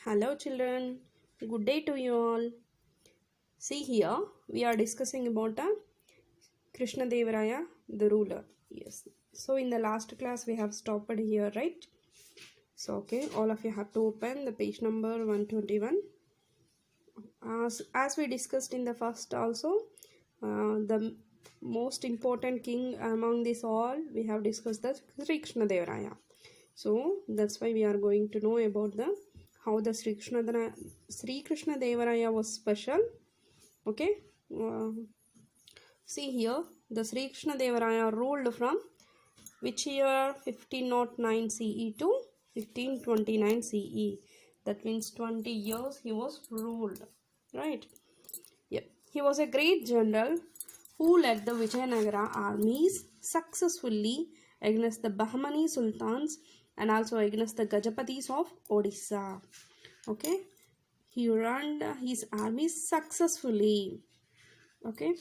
Hello children, good day to you all. See here, we are discussing about Krishna Devaraya, the ruler. Yes. So in the last class we have stopped here, right? So okay, all of you have to open the page number 121. As we discussed in the first also, the most important king among this all, we have discussed the Sri Krishna Devaraya. So that's why we are going to know about the how the Sri Krishna Devaraya was special. Okay, see here, the Sri Krishna Devaraya ruled from which year? 1509 CE to 1529 CE. That means 20 years he was ruled, right? Yeah, he was a great general who led the Vijayanagara armies successfully against the Bahmani sultans and also against the Gajapatis of Odisha. Okay, he ran his armies successfully. Okay,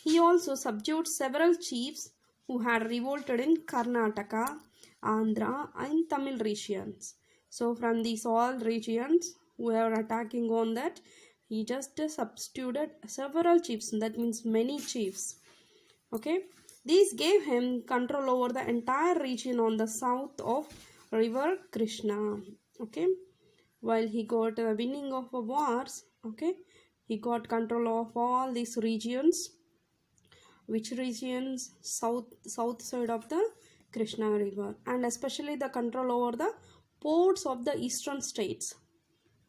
he also subdued several chiefs who had revolted in Karnataka, Andhra and Tamil regions. So from these all regions who were attacking on that, he just substituted several chiefs, that means many chiefs. Okay, these gave him control over the entire region on the south of river Krishna. Okay, while he got a winning of wars, okay, he got control of all these regions. Which regions? South side of the Krishna river, and especially the control over the ports of the eastern states.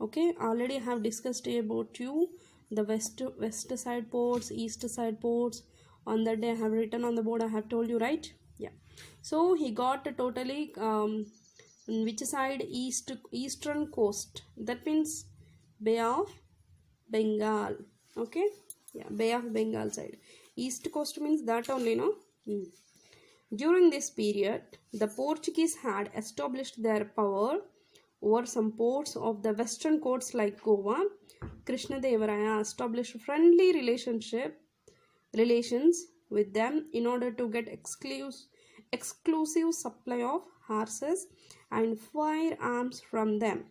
Okay, already I have discussed about you the west side ports, east side ports. On that day I have written on the board, I have told you, right? Yeah. So he got totally which side? Eastern coast, that means Bay of Bengal. Okay, yeah, Bay of Bengal side. East coast means that only, no? During this period, the Portuguese had established their power over some ports of the western coasts like Goa. Krishna Devaraya established friendly relations with them in order to get exclusive supply of horses and firearms from them.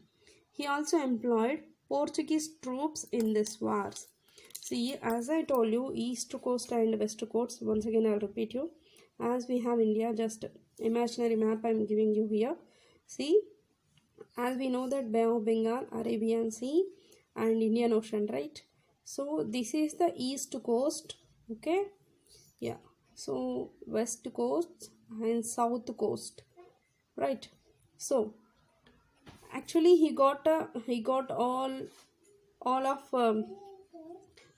He also employed Portuguese troops in these wars. See, as I told you, east coast and west coast, once again I'll repeat you. As we have India, just imaginary map I'm giving you here. See, as we know that Bay of Bengal, Arabian Sea and Indian Ocean, right? So this is the east coast, okay? Yeah, so west coast and south coast, right? So actually he got all of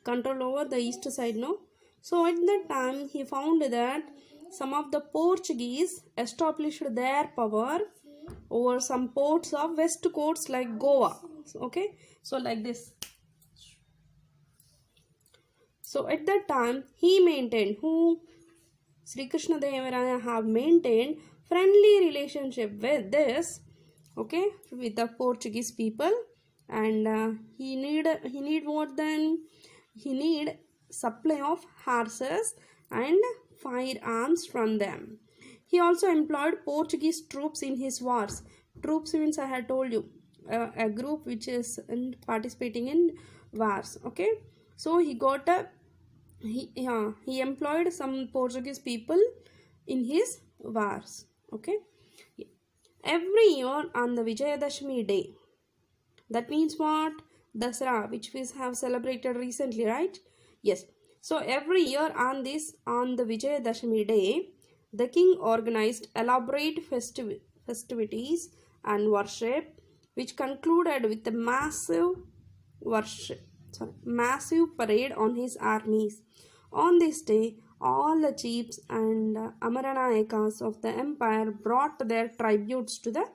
control over the east side, no? So at that time he found that some of the Portuguese established their power over some ports of west coasts like Goa. Okay, so like this. So at that time he maintained, who? Sri Krishna Devaraya have maintained friendly relationship with this, okay, with the Portuguese people, and he need what then? He need supply of horses and firearms from them. He also employed Portuguese troops in his wars. Troops means, I had told you, a group which is participating in wars. Okay, so he got a he employed some Portuguese people in his wars. Okay, every year on the Vijayadashami day, that means what? Dasara, which we have celebrated recently, right? Yes. So every year on the Vijayadashami day, the king organized elaborate festivities and worship, which concluded with a massive parade on his armies. On this day, all the chiefs and Amaranayakas of the empire brought their tributes to the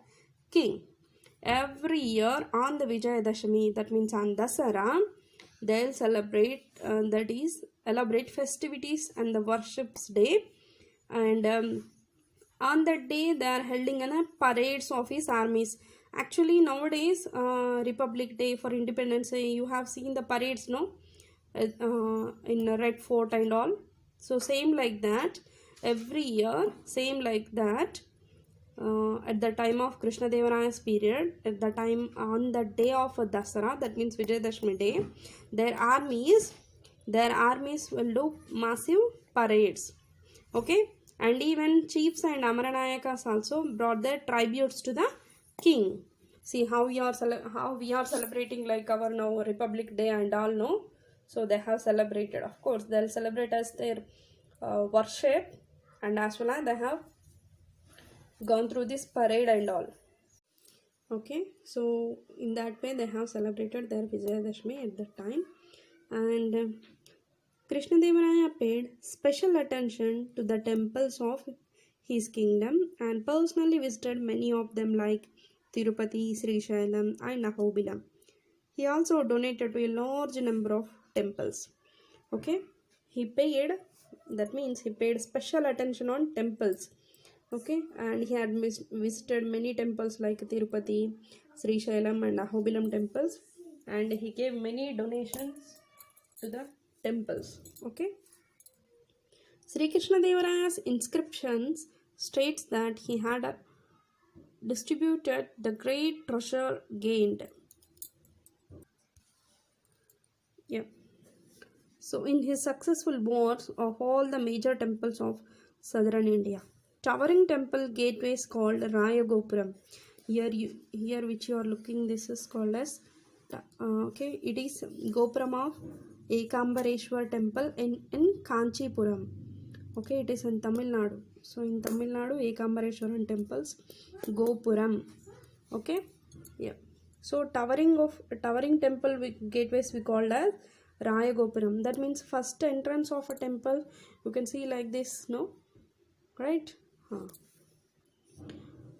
king. Every year on the Vijayadashami, that means on Dasara, they'll celebrate, that is, elaborate festivities and the worships day. And on that day, they are holding a parades of his armies. Actually, nowadays, Republic Day for Independence Day, you have seen the parades, no? In Red Fort and all. So, same like that. Every year, same like that. at the time of Krishna Devaraya's period, at the time on the day of Dasara, that means Vijayadashmi day, their armies will do massive parades. Okay, and even chiefs and Amaranayakas also brought their tributes to the king. See how we are celebrating like our now Republic Day and all, no? So they have celebrated. Of course, they'll celebrate as their worship, and as well as they have gone through this parade and all. Okay, so in that way they have celebrated their Vijayadashmi at that time. And Krishna Devaraya paid special attention to the temples of his kingdom and personally visited many of them like Tirupati, Srishailam and Ahobilam. He also donated to a large number of temples. Okay, that means he paid special attention on temples. Okay, and he had visited many temples like Tirupati, Srishailam and Ahobilam temples, and he gave many donations to the temples. Okay, Sri Krishna Devaraya's inscriptions states that he had distributed the great treasure gained. Yeah. So in his successful wars of all the major temples of southern India, towering temple gateways called Rayagopuram. Here which you are looking, this is called as okay, it is Gopuram of Ekambareshwar temple in Kanchipuram. Okay, it is in Tamil Nadu. So in Tamil Nadu, Ekambareshwaran temples, Gopuram. Okay, yeah. So towering temple gateways we called as Rayagopuram. That means first entrance of a temple. You can see like this, no? Right?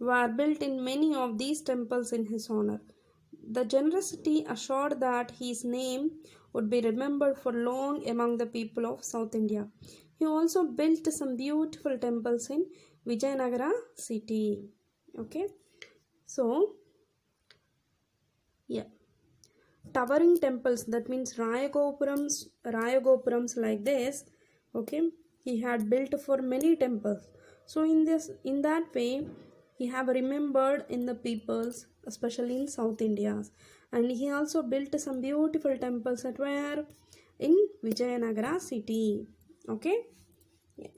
Were built in many of these temples in his honor. The generosity assured that his name would be remembered for long among the people of South India. He also built some beautiful temples in Vijayanagara city. Okay, so yeah, towering temples, that means Rayagopurams like this. Okay, he had built for many temples. So in that way, he have remembered in the peoples, especially in South India. And he also built some beautiful temples at where? In Vijayanagara city. Okay. Yeah.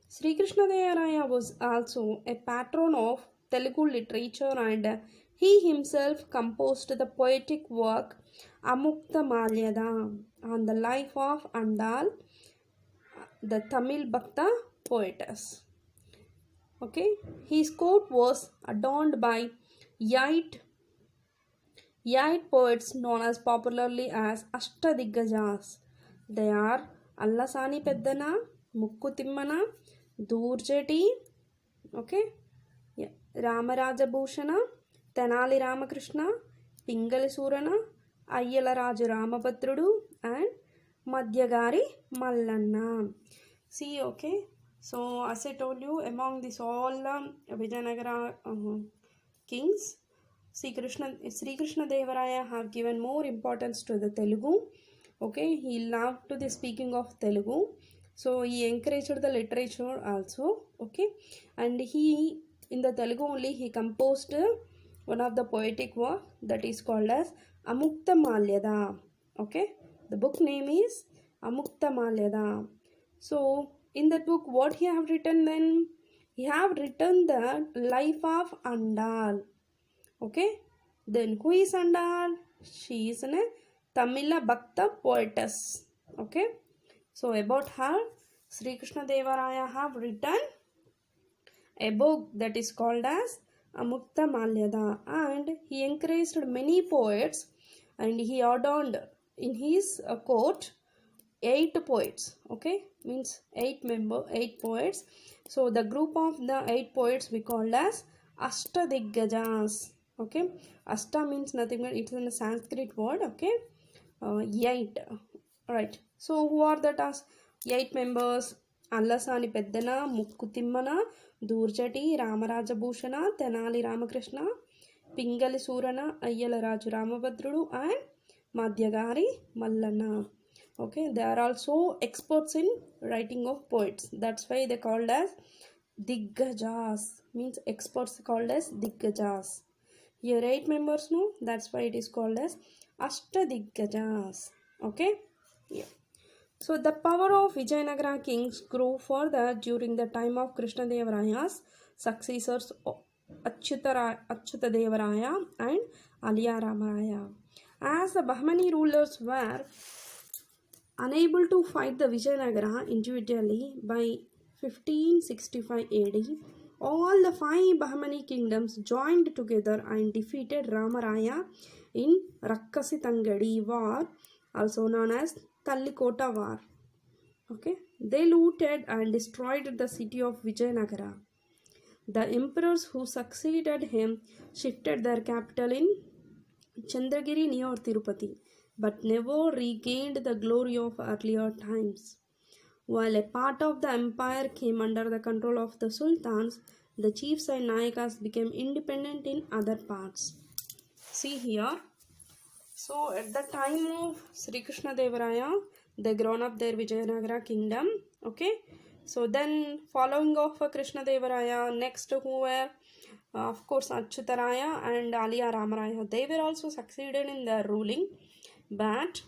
Sri Krishna Devaraya was also a patron of Telugu literature, and he himself composed the poetic work Amukta Malyada on the life of Andal, the Tamil Bhakta poetess. Okay, his court was adorned by eight poets known as popularly as Ashtadigajas. They are Allasani Peddana, Mukku Timmana, Durjati, okay, yeah, Ramaraja Bhushana, Tenali Ramakrishna, Pingali Surana, Ayyala Raju Ramabhadrudu, and Madhyagari Mallanna. See, okay, so as I told you, among these all Vijayanagara kings, Sri Krishna Devaraya have given more importance to the Telugu. Okay, he loved to the speaking of Telugu, so he encouraged the literature also. Okay, and he in the Telugu only he composed one of the poetic work that is called as Amukta Malyada. Okay, the book name is Amukta Malyada. So in that book, what he have written then? He have written the life of Andal. Okay, then who is Andal? She is a Tamila Bhakta poetess. Okay, so about her, Sri Krishna Devaraya have written a book that is called as Amukta Malyada, and he encouraged many poets, and he adorned in his court 8 poets. Okay, means 8 poets. So the group of the 8 poets we called as Ashtadigajas. Okay, Ashta means nothing but it's in a Sanskrit word. Okay, 8. Right. So who are that as 8 members? Allasani Peddana, Mukku Timmana, Durjati, Ramaraja Bhushana, Tenali Ramakrishna, Pingali Surana, Ayyala Raju Ramabhadrudu, and Madhyagari Mallanna. Okay, they are also experts in writing of poets. That's why they called as Diggajas means experts called as Diggajas. Here 8 members, no, that's why it is called as Ashtadiggajās. Okay, yeah. So the power of Vijayanagara kings grew further during the time of Krishnadevaraya's successors Achyutadevaraya and Aliyaramaraya. As the Bahmani rulers were unable to fight the Vijayanagara individually by 1565 AD, all the 5 Bahmani kingdoms joined together and defeated Ramaraya in Rakkasitangadi war, also known as Tallikota war. Okay, they looted and destroyed the city of Vijayanagara. The emperors who succeeded him shifted their capital in Chandragiri near Tirupati, but never regained the glory of earlier times. While a part of the empire came under the control of the sultans, the chiefs and nayakas became independent in other parts. See here. So at the time of Sri Krishna Devaraya, they grown up their Vijayanagara kingdom. Okay. So then following of Krishna Devaraya, next who were of course Achyutaraya and Aliyaramaraya. They were also succeeded in their ruling, but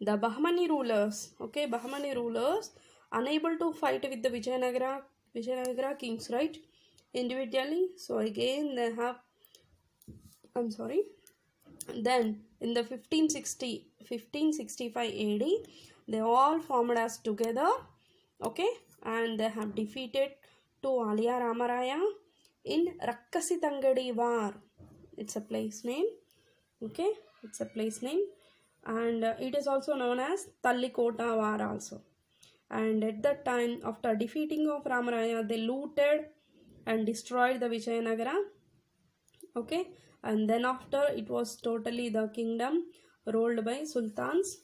the Bahmani rulers, okay, Bahmani rulers unable to fight with the Vijayanagara kings, right, individually. So again they have, then in the 1565 AD, they all formed as together, okay, and they have defeated to Aliyaramaraya in Rakkasitangadi war. It's a place name, okay, it's a place name, and it is also known as Tallikota war also. And at that time, after defeating of Ramaraya, they looted and destroyed the Vijayanagara, okay, and then after it was totally the kingdom ruled by sultans,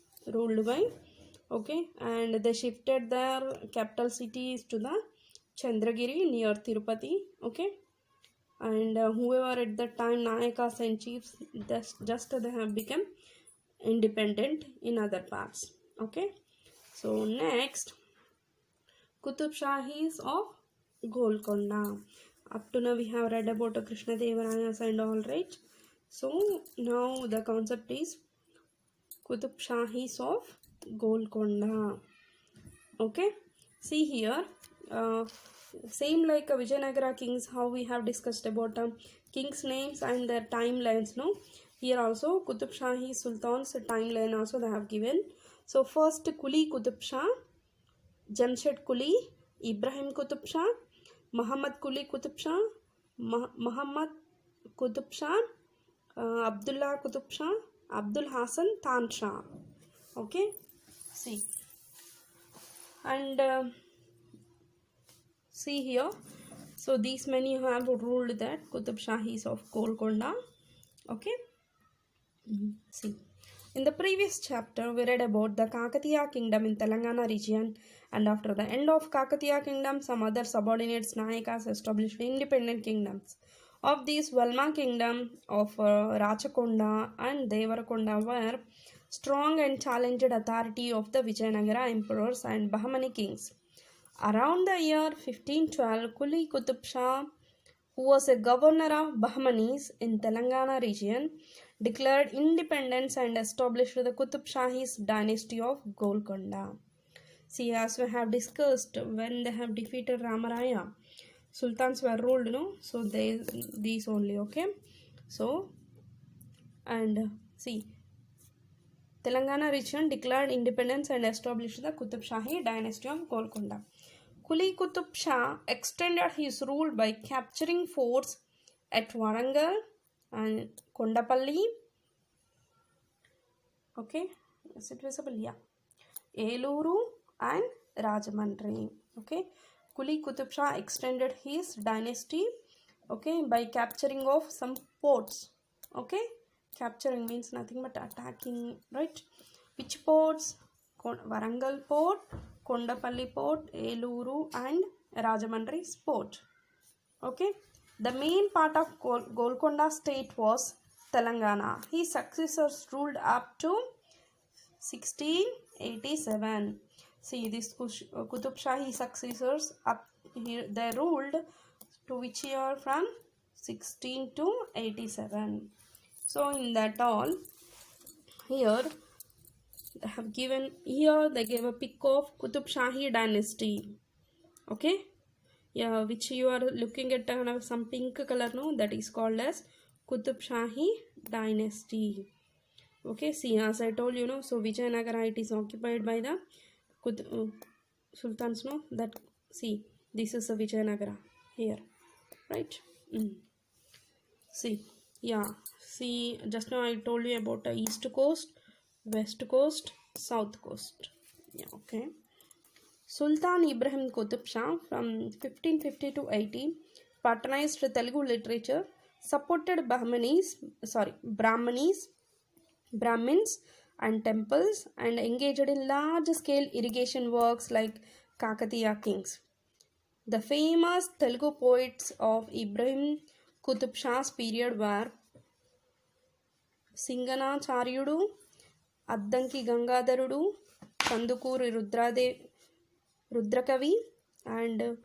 okay, and they shifted their capital cities to the Chandragiri near Tirupati, okay, and whoever at that time nayakas and chiefs, just they have become independent in other parts, okay. So next, Qutub Shahis of Golconda. Up to now we have read about Krishna Devarayas and all, right? So now the concept is Qutub Shahis of Golconda. Okay, see here, same like Vijayanagara kings, how we have discussed about kings names and their timelines, no? Here also Qutub Shahi Sultan's timeline also they have given. So first Kuli Qutub Shah, Jamshed Kuli, Ibrahim Qutub Shah, Muhammad Kuli Qutub Shah, Muhammad Qutub Shah, Abdullah Qutub Shah, Abdul Hasan Tan Shah. Okay, see, and see here. So these many have ruled that Qutub Shahis of Golconda. Okay, see. In the previous chapter, we read about the Kakatiya kingdom in Telangana region, and after the end of Kakatiya kingdom, some other subordinate Nayakas established independent kingdoms. Of these, Valma kingdom of Rachakonda and Devarakonda were strong and challenged authority of the Vijayanagara emperors and Bahmani kings. Around the year 1512, Kuli Qutub Shah, who was a governor of Bahmanis in Telangana region, declared independence and established the Qutub Shahi's dynasty of Golconda. See, as we have discussed, when they have defeated Ramaraya, sultans were ruled, no? So these only, okay? So, and see, Telangana region declared independence and established the Qutub Shahi dynasty of Golconda. Kuli Qutub Shah extended his rule by capturing forts at Warangal and Kondapalli, okay, is it visible? Yeah, Eluru and Rajamandri. Okay, Kuli Qutub Shah extended his dynasty, okay, by capturing of some ports. Okay, capturing means nothing but attacking, right? Which ports? Warangal port, Kondapalli port, Eluru and Rajamandri port. Okay, the main part of Golconda state was Telangana. His successors ruled up to 1687. See, this Qutub Shahi successors up Here they ruled to which year? From 16 to 87. So in that all, here they have given, here they gave a pic of Qutub Shahi dynasty. Okay, yeah, which you are looking at some pink color, no, that is called as Qutub Shahi dynasty. Okay, see, as I told you, no, so Vijayanagara, it is occupied by the sultans, no, that, see, this is a Vijayanagara here, right? See, yeah, see, just now I told you about the east coast, west coast, south coast. Yeah, okay. Sultan Ibrahim Qutub Shah from 1550 to 80 patronized Telugu literature, supported Brahmins and temples, and engaged in large-scale irrigation works like Kakatiya kings. The famous Telugu poets of Ibrahim Qutub Shah's period were Singanacharyudu, Addanki Gangadharudu, Kandukuri Rudrakavi, and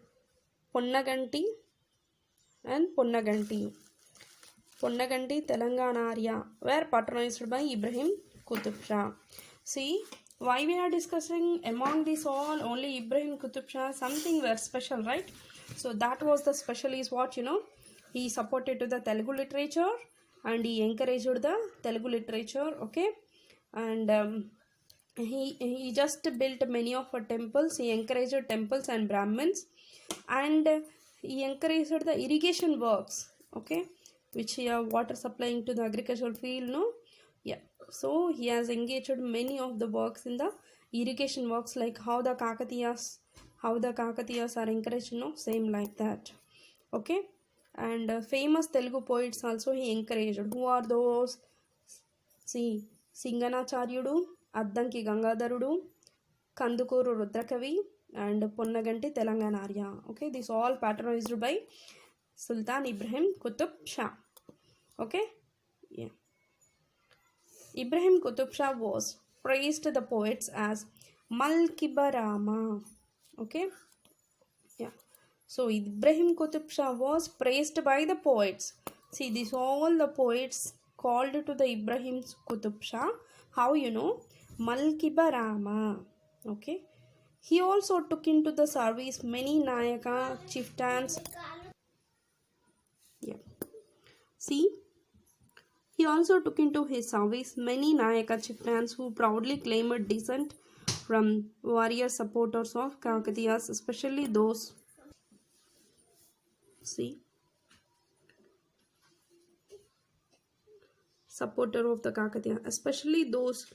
Ponnaganti Telangana Arya were patronized by Ibrahim Qutub Shah. See, why we are discussing among these all only Ibrahim Qutub Shah, something were special, right? So that was the special is what, he supported to the Telugu literature and he encouraged the Telugu literature, okay? And he just built many of temples. He encouraged temples and Brahmins, and he encouraged the irrigation works, okay, which water supplying to the agricultural field, no? Yeah, so he has engaged many of the works in the irrigation works, like how the Kakatiyas are encouraged, same like that, okay. And famous Telugu poets also he encouraged. Who are those? See, Singanacharyudu, Addanki Gangadharudu, Kandukuru Rudrakavi, and Ponnaganti Telangana Arya. Okay, these all patronized by Sultan Ibrahim Qutub Shah. Okay, yeah. Ibrahim Qutub Shah was praised the poets as Malkibarama. Okay, yeah. So Ibrahim Qutub Shah was praised by the poets. See, these all the poets called to the Ibrahim Qutub Shah. How Malkibarama. Okay. He also took into the service many Nayaka chieftains. Yeah. See, he also took into his service many Nayaka chieftains who proudly claimed descent from warrior supporters of Kakatiyas, especially those. See, supporter of the Kakatiya, especially those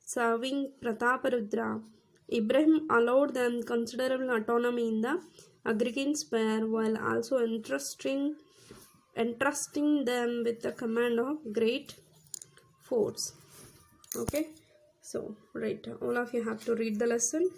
serving Prataparudra. Ibrahim allowed them considerable autonomy in the agrarian sphere while also entrusting them with the command of great force. Okay, so right, all of you have to read the lesson.